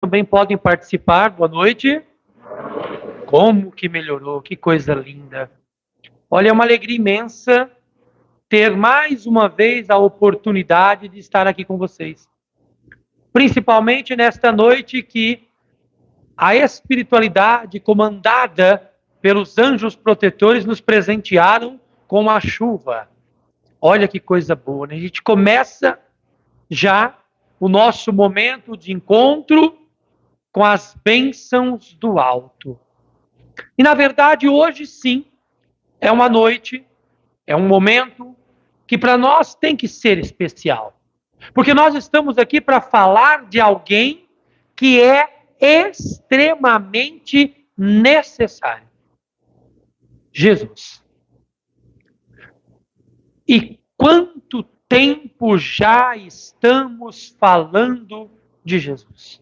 também podem participar. Boa noite. Como que melhorou, que coisa linda. Olha, é uma alegria imensa ter mais uma vez a oportunidade de estar aqui com vocês. Principalmente nesta noite que a espiritualidade comandada pelos anjos protetores nos presentearam com a chuva. Olha que coisa boa, né? A gente começa já o nosso momento de encontro com as bênçãos do alto. E na verdade hoje sim, é uma noite, é um momento que para nós tem que ser especial. Porque nós estamos aqui para falar de alguém que é extremamente necessário. Jesus. E quanto tempo já estamos falando de Jesus?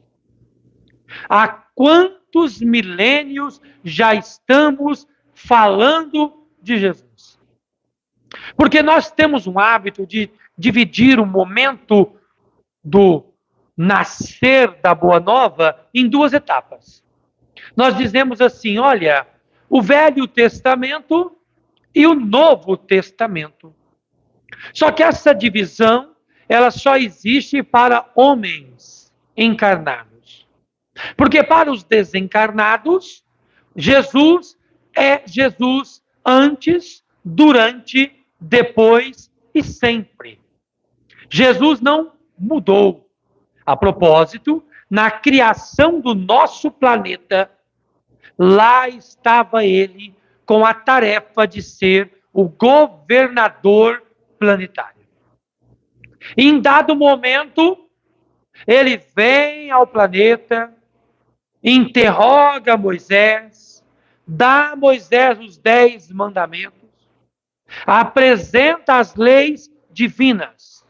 Há quantos milênios já estamos falando de Jesus? Porque nós temos um hábito de dividir o momento do nascer da Boa Nova em duas etapas. Nós dizemos assim, olha, o Velho Testamento e o Novo Testamento. Só que essa divisão, ela só existe para homens encarnados. Porque para os desencarnados, Jesus é Jesus antes, durante, depois e sempre. Jesus não mudou. A propósito, na criação do nosso planeta, lá estava ele com a tarefa de ser o governador planetário. Em dado momento, ele vem ao planeta, interroga Moisés, dá a Moisés os 10 mandamentos, apresenta as leis divinas,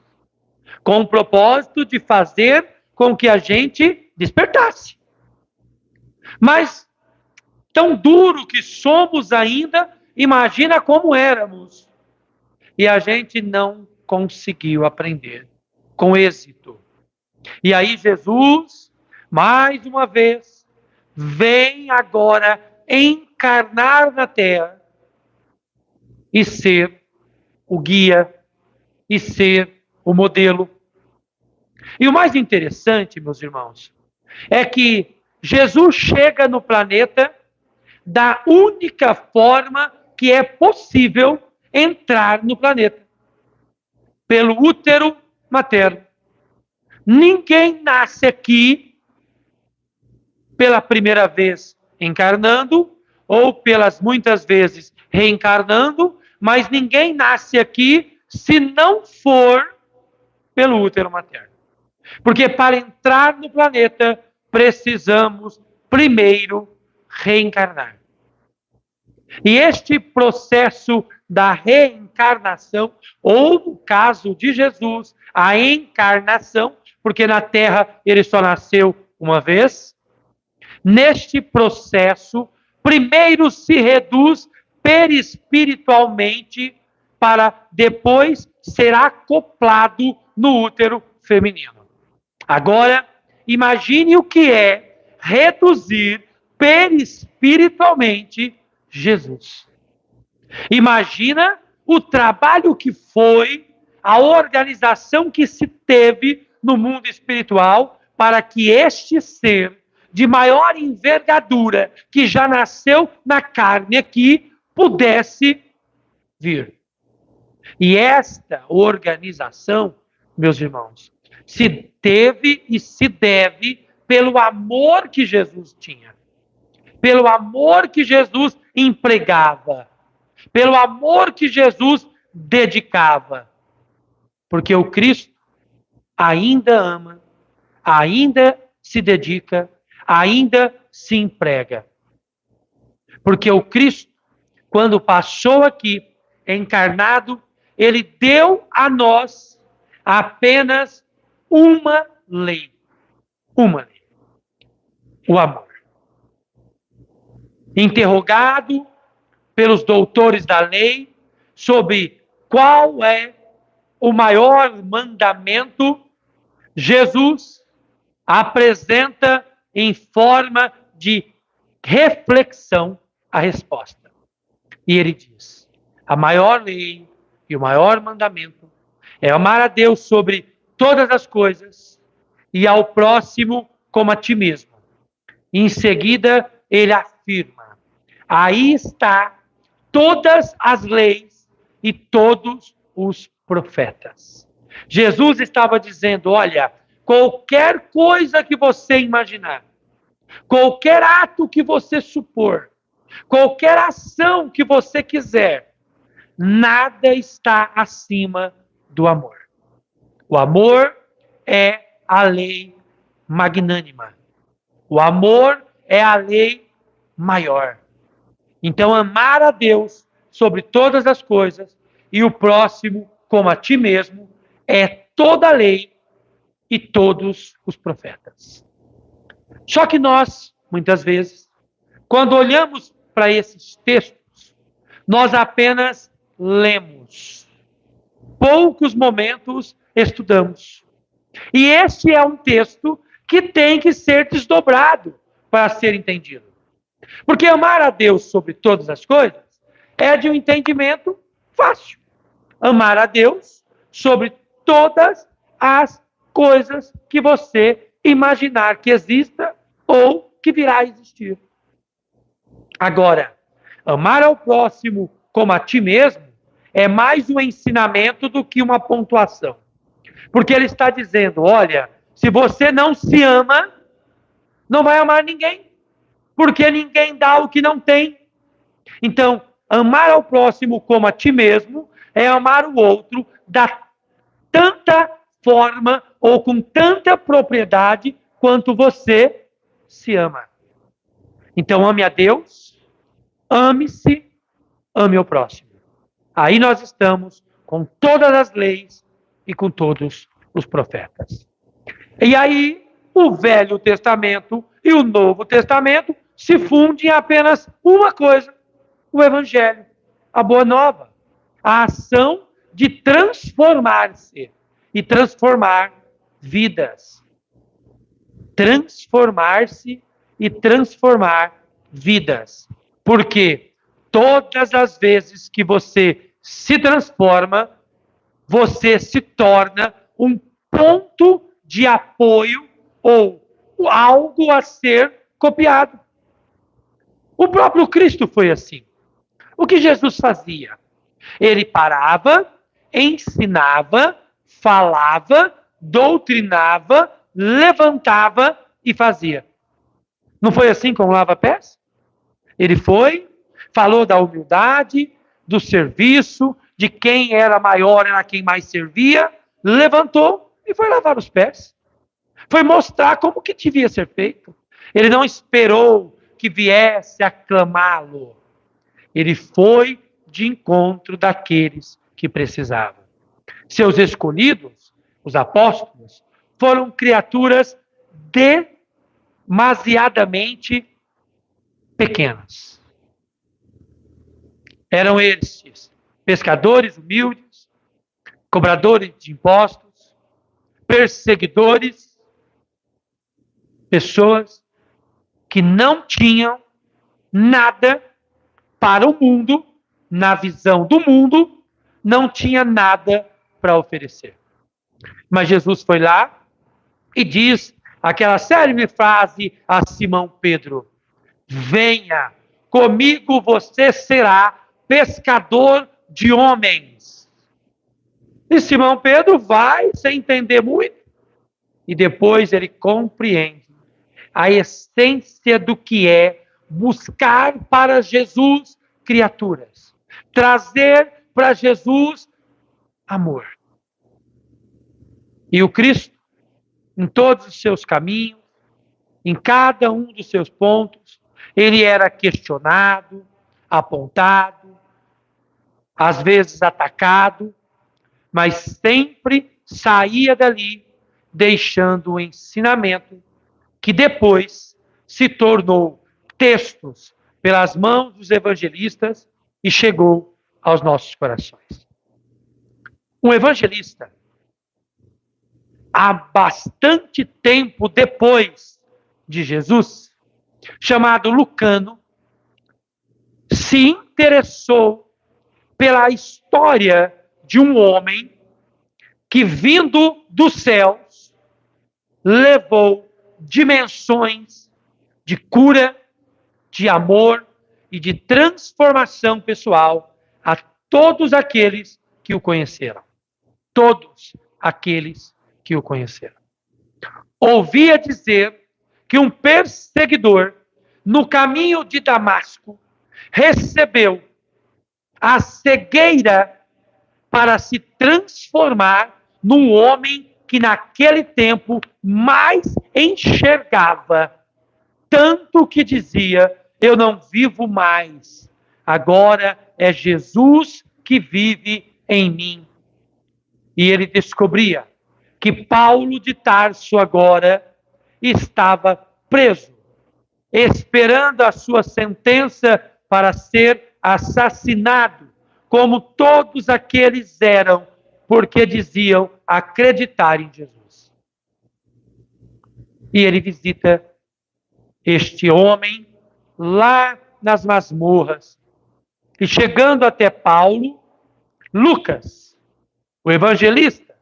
com o propósito de fazer com que a gente despertasse. Mas, tão duro que somos ainda, imagina como éramos. E a gente não conseguiu aprender com êxito. E aí Jesus, mais uma vez, vem agora encarnar na Terra e ser o guia, e ser o modelo. E o mais interessante, meus irmãos, é que Jesus chega no planeta da única forma que é possível entrar no planeta, pelo útero materno. Ninguém nasce aqui pela primeira vez encarnando, ou pelas muitas vezes reencarnando, mas ninguém nasce aqui se não for pelo útero materno. Porque para entrar no planeta, precisamos primeiro reencarnar. E este processo da reencarnação, ou no caso de Jesus, a encarnação, porque na Terra ele só nasceu uma vez, neste processo, primeiro se reduz perispiritualmente para depois ser acoplado no útero feminino. Agora, imagine o que é reduzir perispiritualmente Jesus. Imagina o trabalho que foi, a organização que se teve no mundo espiritual para que este ser de maior envergadura, que já nasceu na carne aqui, pudesse vir. E esta organização, meus irmãos, se teve e se deve pelo amor que Jesus tinha, pelo amor que Jesus empregava, pelo amor que Jesus dedicava. Porque o Cristo ainda ama, ainda se dedica, ainda se emprega. Porque o Cristo, quando passou aqui, encarnado, ele deu a nós apenas uma lei. Uma lei. O amor. Interrogado pelos doutores da lei sobre qual é o maior mandamento, Jesus apresenta em forma de reflexão a resposta. E ele diz: a maior lei e o maior mandamento é amar a Deus sobre todas as coisas e ao próximo como a ti mesmo. E em seguida, ele afirma: aí está todas as leis e todos os profetas. Jesus estava dizendo: olha, qualquer coisa que você imaginar, qualquer ato que você supor, qualquer ação que você quiser, nada está acima do amor. O amor é a lei magnânima. O amor é a lei maior. Então, amar a Deus sobre todas as coisas e o próximo como a ti mesmo é toda a lei e todos os profetas. Só que nós, muitas vezes, quando olhamos para esses textos, nós apenas lemos. Poucos momentos estudamos. E este é um texto que tem que ser desdobrado para ser entendido. Porque amar a Deus sobre todas as coisas é de um entendimento fácil. Amar a Deus sobre todas as coisas que você imaginar que exista ou que virá a existir. Agora, amar ao próximo como a ti mesmo é mais um ensinamento do que uma pontuação. Porque ele está dizendo: olha, se você não se ama, não vai amar ninguém. Porque ninguém dá o que não tem. Então, amar ao próximo como a ti mesmo é amar o outro da tanta forma ou com tanta propriedade quanto você se ama. Então, ame a Deus, ame-se, ame o próximo. Aí nós estamos com todas as leis e com todos os profetas. E aí, o Velho Testamento e o Novo Testamento se fundem em apenas uma coisa: o Evangelho, a Boa Nova, a ação de transformar-se e transformar vidas. Transformar-se e transformar vidas. Porque todas as vezes que você se transforma, você se torna um ponto de apoio ou algo a ser copiado. O próprio Cristo foi assim. O que Jesus fazia? Ele parava, ensinava, falava, doutrinava, levantava e fazia. Não foi assim com o lava-pés? Ele foi, falou da humildade, do serviço, de quem era maior era quem mais servia, levantou e foi lavar os pés. Foi mostrar como que devia ser feito. Ele não esperou que viesse aclamá-lo. Ele foi de encontro daqueles que precisavam. Seus escolhidos, os apóstolos, foram criaturas demasiadamente pequenas. Eram estes pescadores humildes, cobradores de impostos, perseguidores, pessoas que não tinham nada para o mundo, na visão do mundo, não tinha nada para oferecer. Mas Jesus foi lá e diz aquela célebre frase a Simão Pedro: venha, comigo você será pescador de homens. E Simão Pedro vai sem entender muito, e depois ele compreende a essência do que é buscar para Jesus criaturas, trazer para Jesus amor. E o Cristo, em todos os seus caminhos, em cada um dos seus pontos, ele era questionado, apontado, às vezes atacado, mas sempre saía dali deixando o ensinamento que depois se tornou textos pelas mãos dos evangelistas e chegou aos nossos corações. Um evangelista, há bastante tempo depois de Jesus, chamado Lucano, se interessou pela história de um homem que, vindo dos céus, levou dimensões de cura, de amor e de transformação pessoal a todos aqueles que o conheceram. Todos aqueles que o conheceram. Ouvia dizer que um perseguidor, no caminho de Damasco, recebeu a cegueira para se transformar num homem que naquele tempo mais enxergava, tanto que dizia: eu não vivo mais, agora é Jesus que vive em mim. E ele descobria que Paulo de Tarso agora estava preso, esperando a sua sentença para ser assassinado, como todos aqueles eram, porque diziam acreditar em Jesus. E ele visita este homem lá nas masmorras. E chegando até Paulo, Lucas, o evangelista,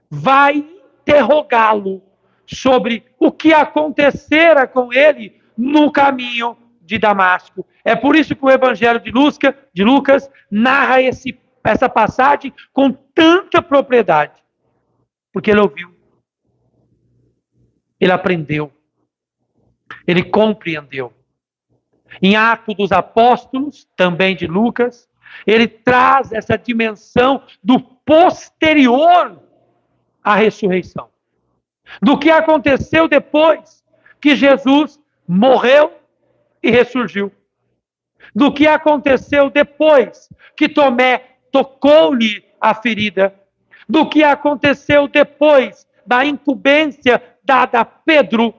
vai interrogá-lo sobre o que acontecera com ele no caminho de Damasco. É por isso que o evangelho de Lucas narra essa passagem com tanta propriedade. Porque ele ouviu, ele aprendeu, ele compreendeu. Em Atos dos Apóstolos, também de Lucas, ele traz essa dimensão do posterior à ressurreição. Do que aconteceu depois que Jesus morreu e ressurgiu. Do que aconteceu depois que Tomé tocou-lhe a ferida. Do que aconteceu depois da incumbência dada a Pedro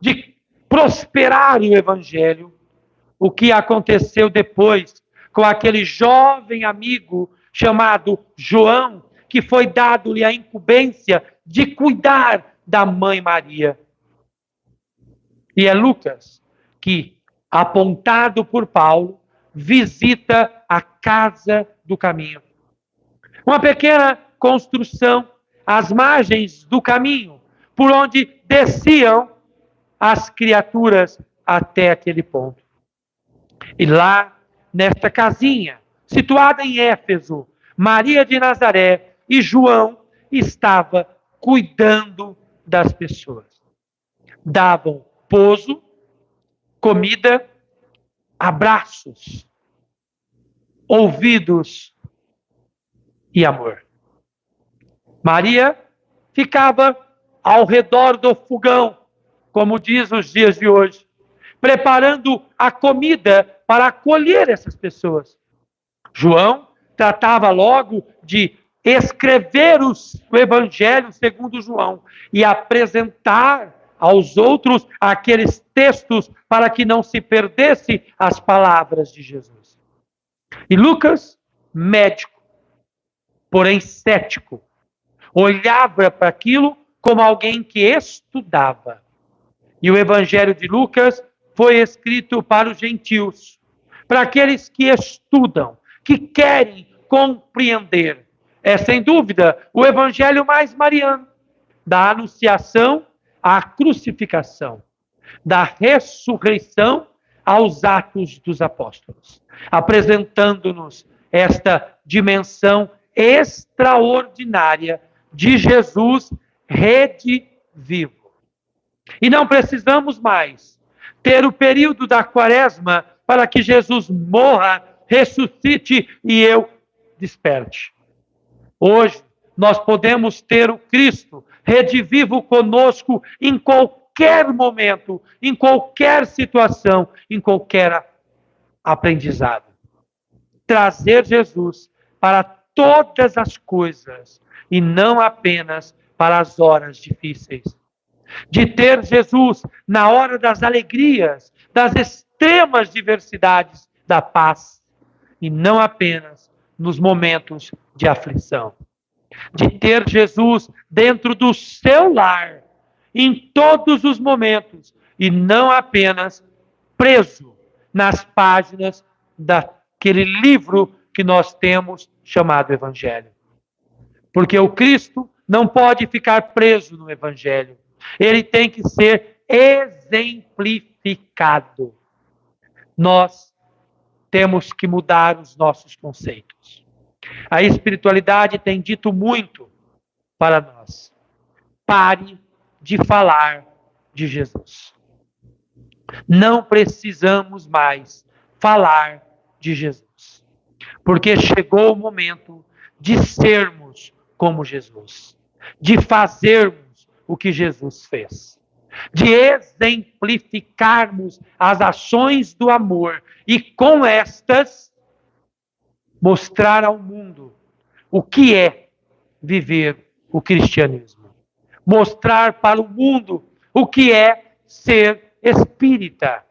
de prosperar o evangelho. O que aconteceu depois com aquele jovem amigo chamado João, que foi dado-lhe a incumbência de cuidar da mãe Maria. E é Lucas que, apontado por Paulo, visita a casa do caminho. Uma pequena construção às margens do caminho, por onde desciam as criaturas até aquele ponto. E lá, nesta casinha, situada em Éfeso, Maria de Nazaré e João estavam cuidando das pessoas. Davam pouso, comida, abraços, ouvidos e amor. Maria ficava ao redor do fogão, como diz os dias de hoje, preparando a comida para acolher essas pessoas. João tratava logo de escrever o Evangelho segundo João e apresentar aos outros aqueles textos para que não se perdesse as palavras de Jesus. E Lucas, médico, porém cético, olhava para aquilo como alguém que estudava. E o Evangelho de Lucas foi escrito para os gentios, para aqueles que estudam, que querem compreender. É, sem dúvida, o Evangelho mais mariano, da anunciação à crucificação, da ressurreição aos Atos dos Apóstolos, apresentando-nos esta dimensão extraordinária de Jesus redivivo. E não precisamos mais ter o período da quaresma para que Jesus morra, ressuscite e eu desperte. Hoje, nós podemos ter o Cristo redivivo conosco em qualquer momento, em qualquer situação, em qualquer aprendizado. Trazer Jesus para todas as coisas e não apenas para as horas difíceis. De ter Jesus na hora das alegrias, das extremas diversidades da paz, e não apenas nos momentos de aflição. De ter Jesus dentro do seu lar, em todos os momentos, e não apenas preso nas páginas daquele livro que nós temos chamado Evangelho. Porque o Cristo não pode ficar preso no Evangelho. Ele tem que ser exemplificado. Nós temos que mudar os nossos conceitos. A espiritualidade tem dito muito para nós. Pare de falar de Jesus. Não precisamos mais falar de Jesus. Porque chegou o momento de sermos como Jesus. De fazermos o que Jesus fez. De exemplificarmos as ações do amor e com estas mostrar ao mundo o que é viver o cristianismo. Mostrar para o mundo o que é ser espírita.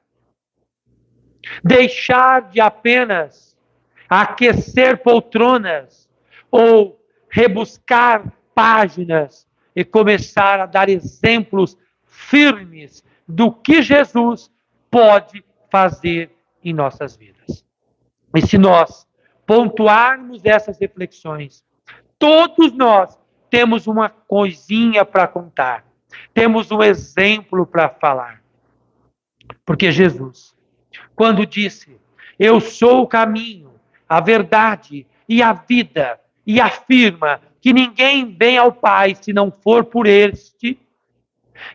Deixar de apenas aquecer poltronas ou rebuscar páginas e começar a dar exemplos firmes do que Jesus pode fazer em nossas vidas. E se nós pontuarmos essas reflexões, todos nós temos uma coisinha para contar, temos um exemplo para falar. Porque Jesus, quando disse, eu sou o caminho, a verdade e a vida, e afirma que ninguém vem ao Pai se não for por este,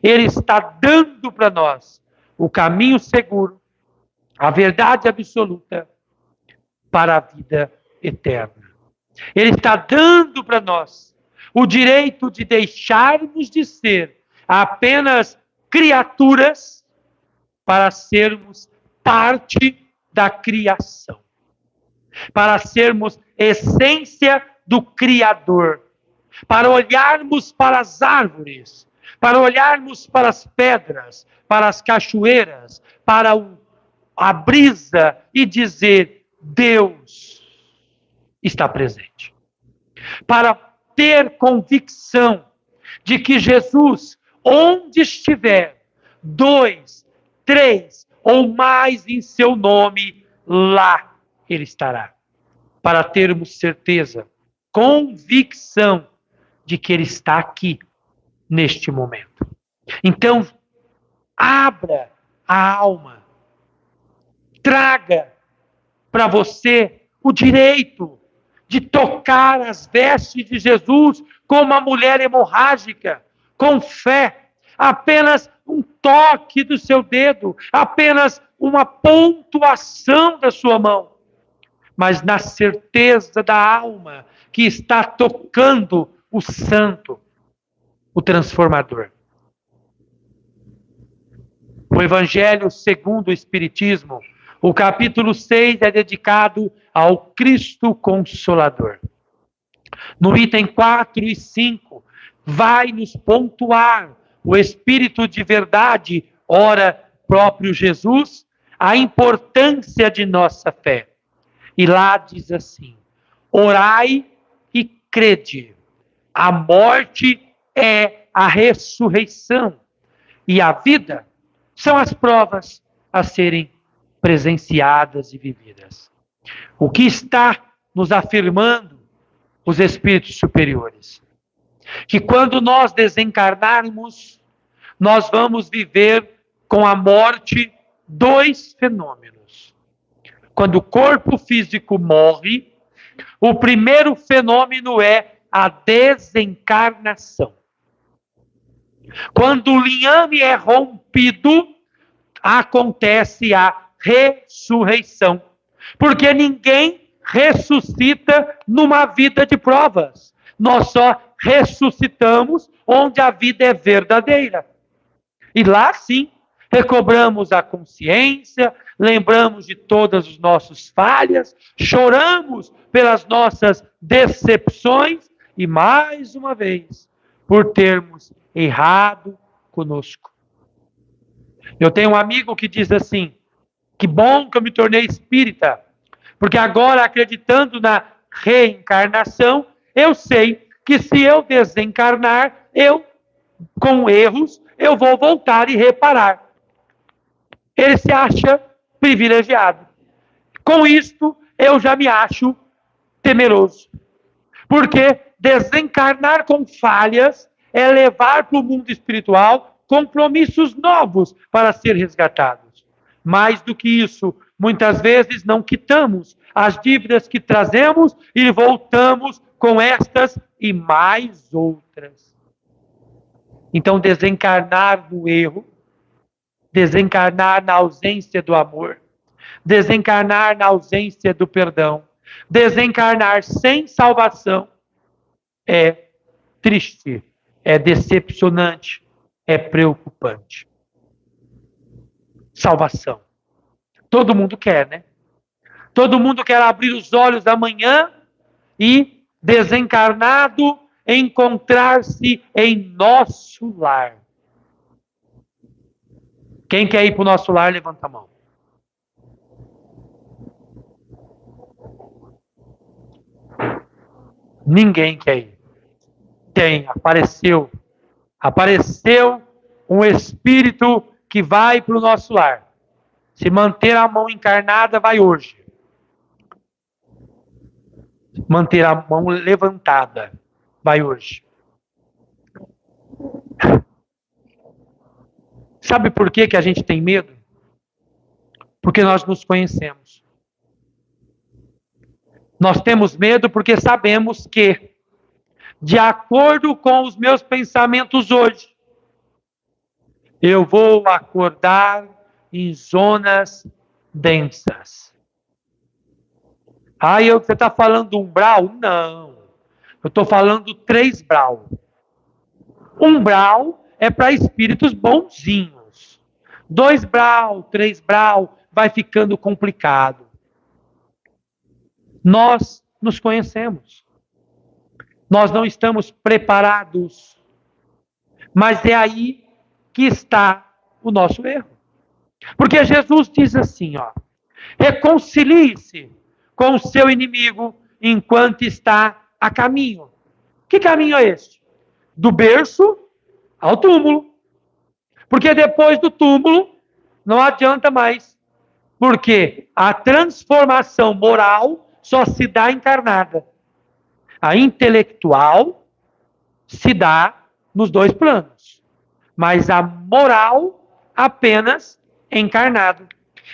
ele está dando para nós o caminho seguro, a verdade absoluta para a vida eterna. Ele está dando para nós o direito de deixarmos de ser apenas criaturas para sermos parte da criação. Para sermos essência do Criador. Para olharmos para as árvores, para olharmos para as pedras, para as cachoeiras, para a brisa e dizer, Deus está presente. Para ter convicção de que Jesus, onde estiver, 2, 3 ou mais em seu nome, lá ele estará. Para termos certeza, convicção de que ele está aqui, neste momento. Então, abra a alma. Traga para você o direito de tocar as vestes de Jesus como uma mulher hemorrágica, com fé. Apenas um toque do seu dedo, apenas uma pontuação da sua mão. Mas na certeza da alma que está tocando o santo, o transformador. O Evangelho segundo o Espiritismo, o capítulo 6 é dedicado ao Cristo Consolador. No item 4 e 5, vai nos pontuar o Espírito de verdade, ora próprio Jesus, a importância de nossa fé. E lá diz assim, orai e crede, a morte é a ressurreição e a vida são as provas a serem presenciadas e vividas. O que está nos afirmando os espíritos superiores? Que quando nós desencarnarmos, nós vamos viver com a morte 2 fenômenos. Quando o corpo físico morre, o primeiro fenômeno é a desencarnação. Quando o linhame é rompido, acontece a ressurreição. Porque ninguém ressuscita numa vida de provas. Nós só ressuscitamos onde a vida é verdadeira. E lá sim, recobramos a consciência, lembramos de todas as nossas falhas, choramos pelas nossas decepções e mais uma vez, por termos errado conosco. Eu tenho um amigo que diz assim, que bom que eu me tornei espírita, porque agora acreditando na reencarnação, eu sei que se eu desencarnar, eu, com erros, eu vou voltar e reparar. ele se acha privilegiado. Com isto, eu já me acho temeroso. Porque desencarnar com falhas é levar para o mundo espiritual compromissos novos para ser resgatados. Mais do que isso, muitas vezes não quitamos as dívidas que trazemos e voltamos com estas e mais outras. Então, desencarnar no erro, desencarnar na ausência do amor, desencarnar na ausência do perdão, desencarnar sem salvação é triste, é decepcionante, é preocupante. Salvação. Todo mundo quer, né? Todo mundo quer abrir os olhos amanhã e, desencarnado, encontrar-se em nosso lar. Quem quer ir para o nosso lar, levanta a mão. Ninguém quer ir. Tem, apareceu um espírito que vai para o nosso lar. Se manter a mão encarnada, vai hoje. Manter a mão levantada, vai hoje. Sabe por que a gente tem medo? Porque nós nos conhecemos. Nós temos medo porque sabemos que, de acordo com os meus pensamentos hoje, eu vou acordar em zonas densas. Você está falando umbral? Não. Eu estou falando 3 brau. Umbral é para espíritos bonzinhos. 2 brau, 3 brau, vai ficando complicado. Nós nos conhecemos. Nós não estamos preparados. Mas é aí que está o nosso erro. Porque Jesus diz assim, reconcilie-se com o seu inimigo enquanto está a caminho. Que caminho é este? Do berço ao túmulo. Porque depois do túmulo não adianta mais. Porque a transformação moral só se dá encarnada. A intelectual se dá nos 2 planos. Mas a moral apenas encarnado.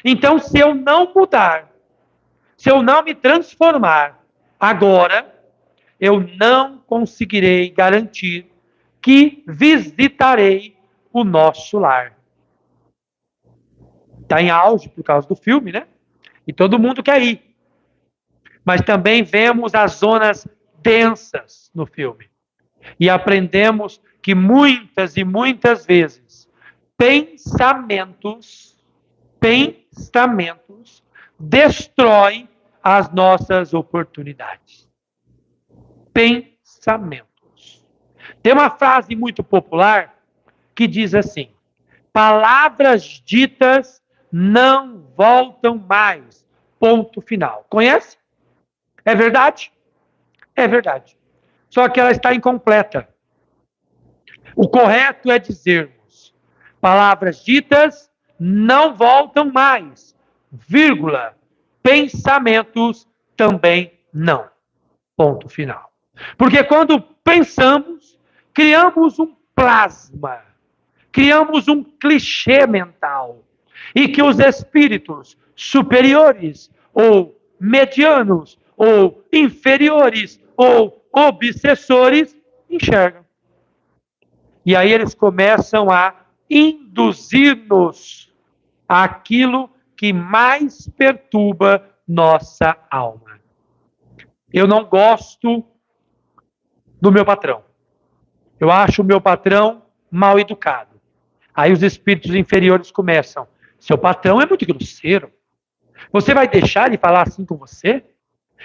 Então, se eu não mudar, se eu não me transformar agora, eu não conseguirei garantir que visitarei o nosso lar. Está em auge por causa do filme, né? E todo mundo quer ir. Mas também vemos as zonas densas no filme. E aprendemos que muitas e muitas vezes pensamentos destroem as nossas oportunidades. Pensamentos. Tem uma frase muito popular que diz assim: palavras ditas não voltam mais. Ponto final. Conhece? É verdade? É verdade. Só que ela está incompleta. O correto é dizermos: palavras ditas não voltam mais, vírgula, pensamentos também não. Ponto final. Porque quando pensamos, criamos um plasma, criamos um clichê mental, e que os espíritos superiores, ou medianos, ou inferiores, ou obsessores, enxergam. E aí eles começam a induzir-nos àquilo que mais perturba nossa alma. Eu não gosto do meu patrão. Eu acho o meu patrão mal educado. Aí os espíritos inferiores começam: seu patrão é muito grosseiro. Você vai deixar ele falar assim com você?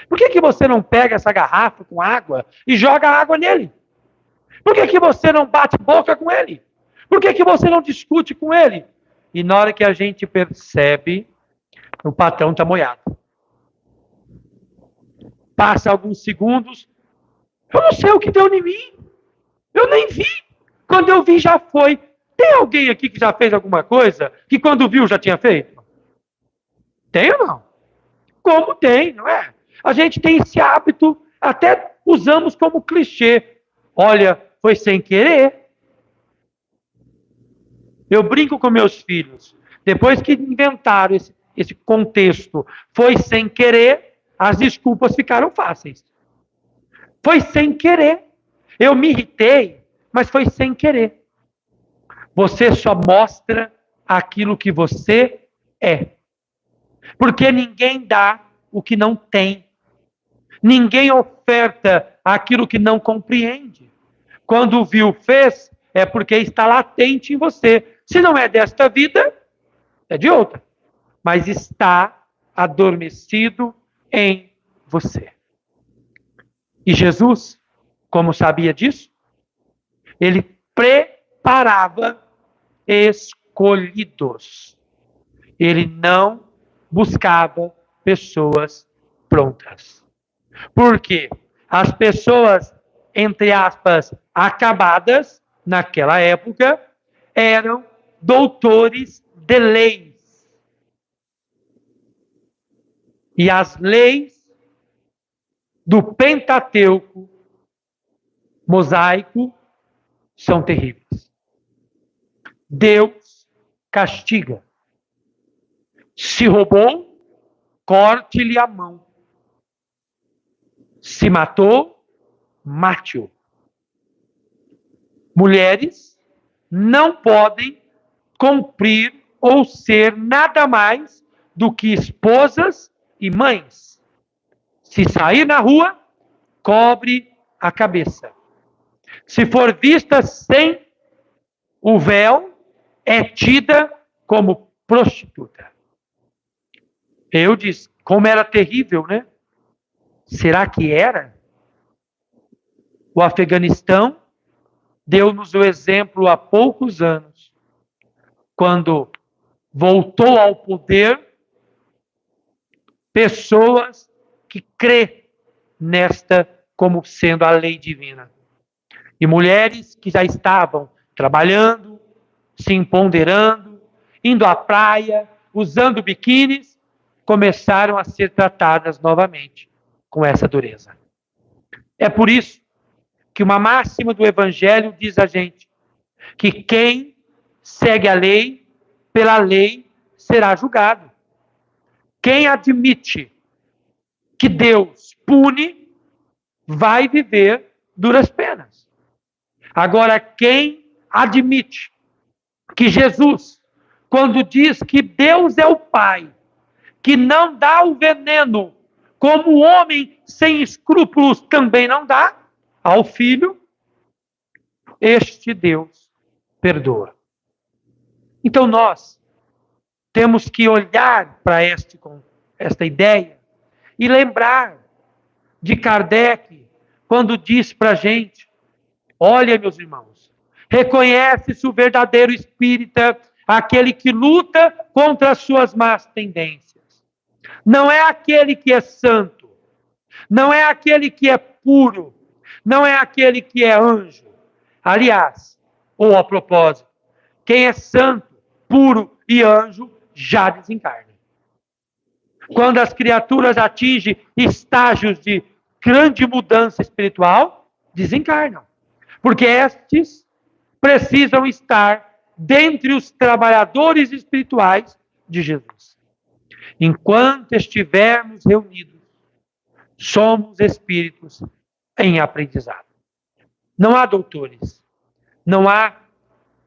Por que você não pega essa garrafa com água e joga água nele? Por que você não bate boca com ele? Por que você não discute com ele? E na hora que a gente percebe, o patrão está moiado. Passa alguns segundos, eu não sei o que deu em mim. Eu nem vi. Quando eu vi, já foi. Tem alguém aqui que já fez alguma coisa que quando viu já tinha feito? Tem ou não? Como tem, não é? A gente tem esse hábito, até usamos como clichê. Olha, foi sem querer. Eu brinco com meus filhos. Depois que inventaram esse contexto, foi sem querer, as desculpas ficaram fáceis. Foi sem querer. Eu me irritei, mas foi sem querer. Você só mostra aquilo que você é. Porque ninguém dá o que não tem. Ninguém oferta aquilo que não compreende. Quando viu, fez, é porque está latente em você. Se não é desta vida, é de outra. Mas está adormecido em você. E Jesus, como sabia disso, ele preparava escolhidos. Ele não buscava pessoas prontas. Por quê? As pessoas, entre aspas, acabadas, naquela época, eram doutores de leis. E as leis do Pentateuco mosaico são terríveis. Deus castiga. Se roubou, corte-lhe a mão. Se matou, mate-o. Mulheres não podem cumprir ou ser nada mais do que esposas e mães. Se sair na rua, cobre a cabeça. Se for vista sem o véu, é tida como prostituta. Eu disse, como era terrível, né? Será que era? O Afeganistão deu-nos o exemplo há poucos anos, quando voltou ao poder pessoas que crê nesta como sendo a lei divina. E mulheres que já estavam trabalhando, se empoderando, indo à praia, usando biquínis, começaram a ser tratadas novamente com essa dureza. É por isso que uma máxima do Evangelho diz a gente que quem segue a lei, pela lei será julgado. Quem admite que Deus pune, vai viver duras penas. Agora, quem admite que Jesus, quando diz que Deus é o Pai, que não dá o veneno, como o homem sem escrúpulos também não dá ao Filho, este Deus perdoa. Então nós temos que olhar para esta ideia e lembrar de Kardec, quando diz para a gente, olha, meus irmãos, reconhece-se o verdadeiro espírita, aquele que luta contra as suas más tendências. Não é aquele que é santo, não é aquele que é puro, não é aquele que é anjo. Aliás, ou a propósito, quem é santo, puro e anjo já desencarna. Quando as criaturas atingem estágios de grande mudança espiritual, desencarnam. Porque estes precisam estar dentre os trabalhadores espirituais de Jesus. Enquanto estivermos reunidos, somos espíritos em aprendizado. Não há doutores, não há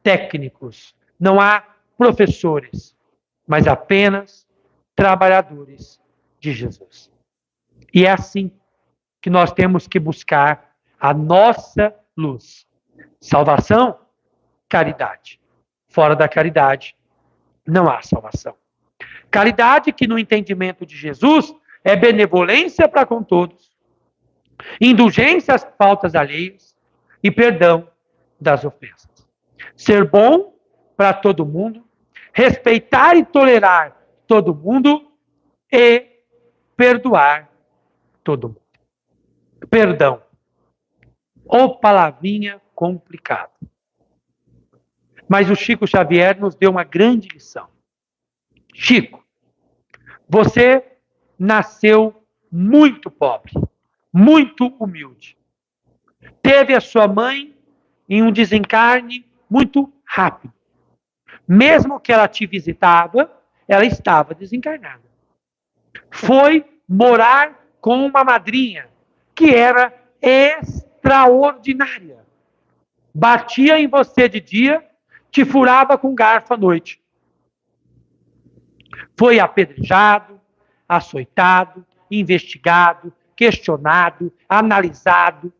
técnicos, não há professores, mas apenas trabalhadores de Jesus. E é assim que nós temos que buscar a nossa luz. Salvação, caridade. Fora da caridade, não há salvação. Caridade, que no entendimento de Jesus, é benevolência para com todos, indulgência às faltas alheias e perdão das ofensas. Ser bom para todo mundo, respeitar e tolerar todo mundo e perdoar todo mundo. Perdão. Ô palavrinha complicada. Mas o Chico Xavier nos deu uma grande lição. Chico, você nasceu muito pobre, muito humilde. Teve a sua mãe em um desencarne muito rápido. Mesmo que ela te visitava, ela estava desencarnada. Foi morar com uma madrinha que era extraordinária. Batia em você de dia, te furava com garfo à noite. Foi apedrejado, açoitado, investigado, questionado, analisado,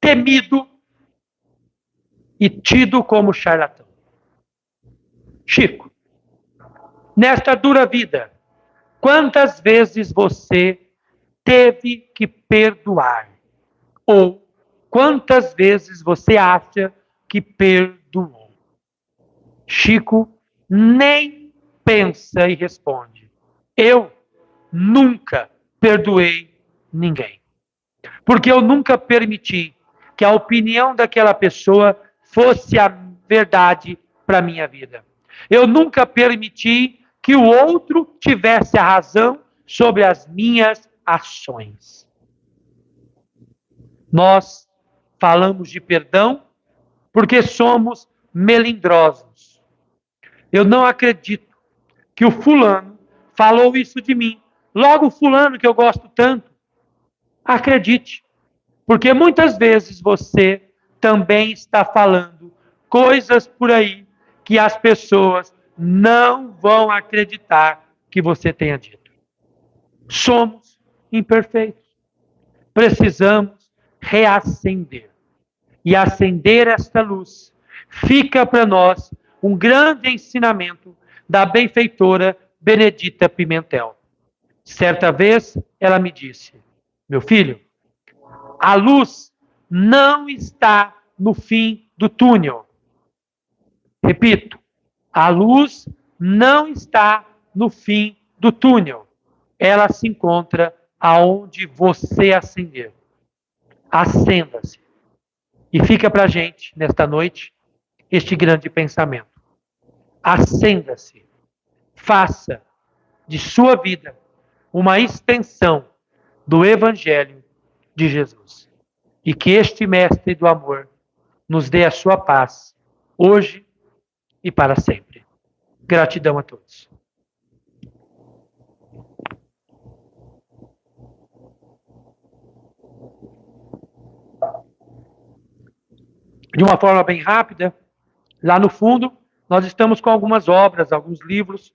temido e tido como charlatão. Chico, nesta dura vida, quantas vezes você teve que perdoar? Ou quantas vezes você acha que perdoou? Chico nem pensa e responde: eu nunca perdoei ninguém. Porque eu nunca permiti que a opinião daquela pessoa fosse a verdade para a minha vida. Eu nunca permiti que o outro tivesse a razão sobre as minhas ações. Nós falamos de perdão porque somos melindrosos. Eu não acredito que o fulano falou isso de mim. Logo o fulano que eu gosto tanto. Acredite, porque muitas vezes você também está falando coisas por aí que as pessoas não vão acreditar que você tenha dito. Somos imperfeitos. Precisamos reacender. E acender esta luz fica para nós um grande ensinamento da benfeitora Benedita Pimentel. Certa vez ela me disse: meu filho, a luz não está no fim do túnel. Repito, a luz não está no fim do túnel. Ela se encontra aonde você acender. Acenda-se. E fica para a gente, nesta noite, este grande pensamento. Acenda-se. Faça de sua vida uma extensão do Evangelho de Jesus. E que este Mestre do amor nos dê a sua paz, hoje e para sempre. Gratidão a todos. De uma forma bem rápida, lá no fundo, nós estamos com algumas obras, alguns livros